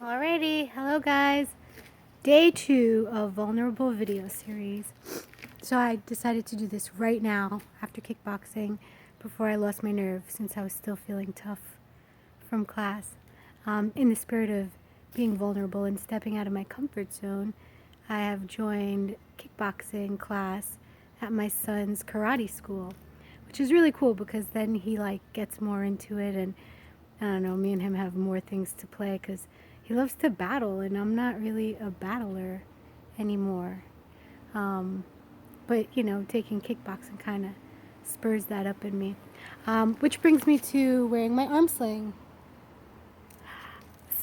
Alrighty, hello guys. Day 2 of Vulnerable video series. So I decided to do this right now after kickboxing before I lost my nerve since I was still feeling tough from class. In the spirit of being vulnerable and stepping out of my comfort zone, I have joined kickboxing class at my son's karate school, which is really cool because then he gets more into it, and I don't know, me and him have more things to play because he loves to battle and I'm not really a battler anymore. But taking kickboxing kind of spurs that up in me. Which brings me to wearing my arm sling.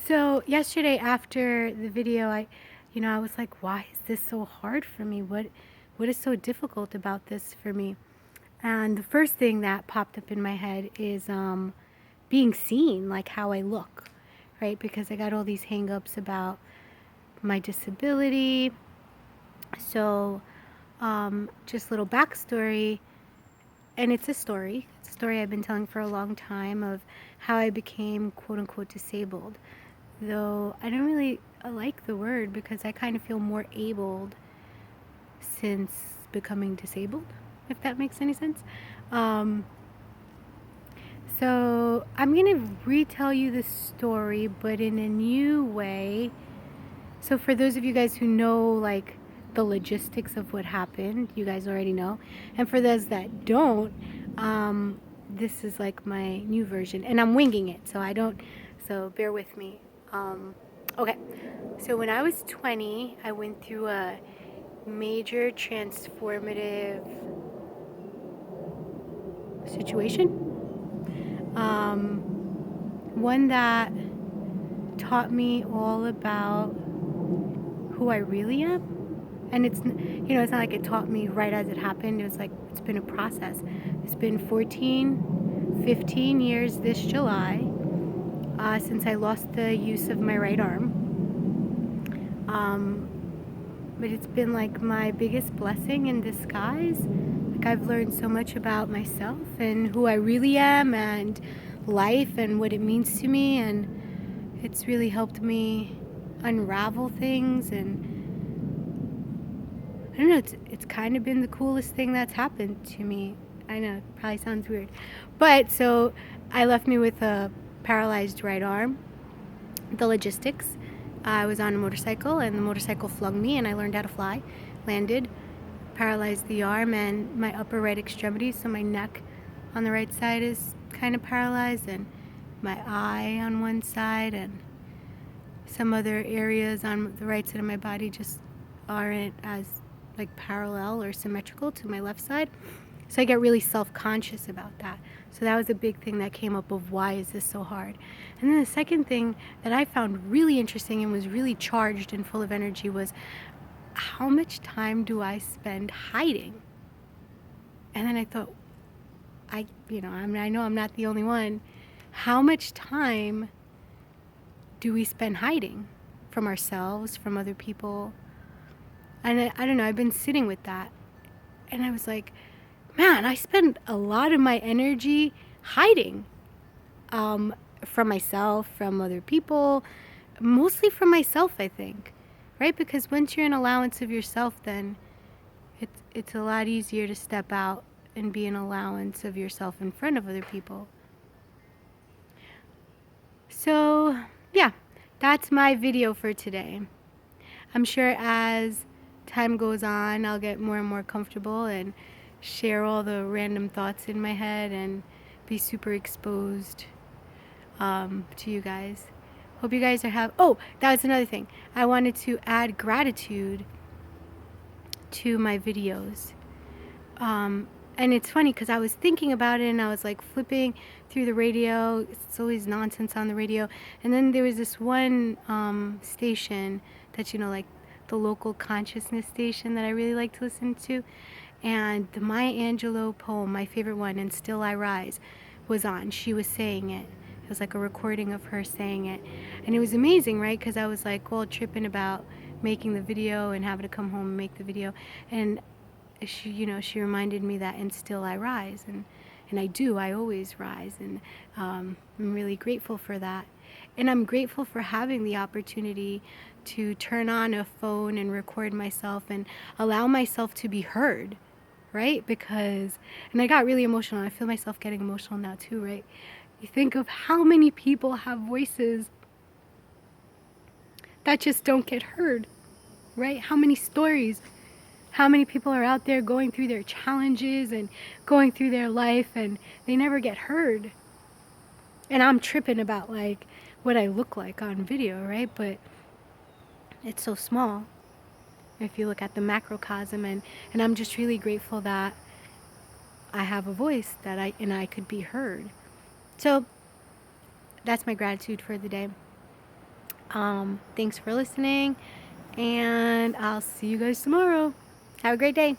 So yesterday after the video, I was like, why is this so hard for me? What is so difficult about this for me? And the first thing that popped up in my head is being seen, like how I look, right? Because I got all these hang-ups about my disability. So just a little backstory, and it's a story I've been telling for a long time of how I became quote-unquote disabled, though I don't really like the word because I kind of feel more abled since becoming disabled, if that makes any sense. So I'm going to retell you the story, but in a new way. So for those of you guys who know the logistics of what happened, you guys already know. And for those that don't, this is like my new version. And I'm winging it, so bear with me. Okay, so when I was 20, I went through a major transformative situation. One that taught me all about who I really am. And it's not like it taught me right as it happened. It was like, it's been a process. It's been 15 years this July since I lost the use of my right arm. But it's been like my biggest blessing in disguise. Like, I've learned so much about myself and who I really am and life and what it means to me, and it's really helped me unravel things. And I don't know, it's kind of been the coolest thing that's happened to me. I know, it probably sounds weird. But so I left me with a paralyzed right arm. The logistics. I was on a motorcycle and the motorcycle flung me and I learned how to fly. Landed, paralyzed the arm and my upper right extremity, so my neck on the right side is kind of paralyzed, and my eye on one side, and some other areas on the right side of my body just aren't as parallel or symmetrical to my left side. So I get really self-conscious about that. So that was a big thing that came up of why is this so hard. And then the second thing that I found really interesting and was really charged and full of energy was, how much time do I spend hiding? And then I thought, I know I'm not the only one. How much time do we spend hiding from ourselves, from other people? And I don't know, I've been sitting with that. And I was like, man, I spend a lot of my energy hiding from myself, from other people, mostly from myself, I think, right? Because once you're an allowance of yourself, then it's a lot easier to step out and be an allowance of yourself in front of other people. So, yeah, that's my video for today. I'm sure as time goes on, I'll get more and more comfortable and share all the random thoughts in my head and be super exposed to you guys. Hope you guys are oh, that was another thing. I wanted to add gratitude to my videos. And it's funny because I was thinking about it and I was flipping through the radio. It's always nonsense on the radio. And then there was this one station that's, the local consciousness station that I really like to listen to. And the Maya Angelou poem, my favorite one, "And Still I Rise," was on. She was saying it. It was like a recording of her saying it. And it was amazing, right? Because I was all tripping about making the video and having to come home and make the video. And she reminded me that, and still I rise. And I always rise. And I'm really grateful for that. And I'm grateful for having the opportunity to turn on a phone and record myself and allow myself to be heard, right? Because, and I got really emotional. I feel myself getting emotional now too, right? You think of how many people have voices that just don't get heard, right? How many stories, how many people are out there going through their challenges and going through their life and they never get heard. And I'm tripping about like what I look like on video, right? But it's so small if you look at the macrocosm, and I'm just really grateful that I have a voice that I could be heard. So that's my gratitude for the day. Thanks for listening, and I'll see you guys tomorrow. Have a great day.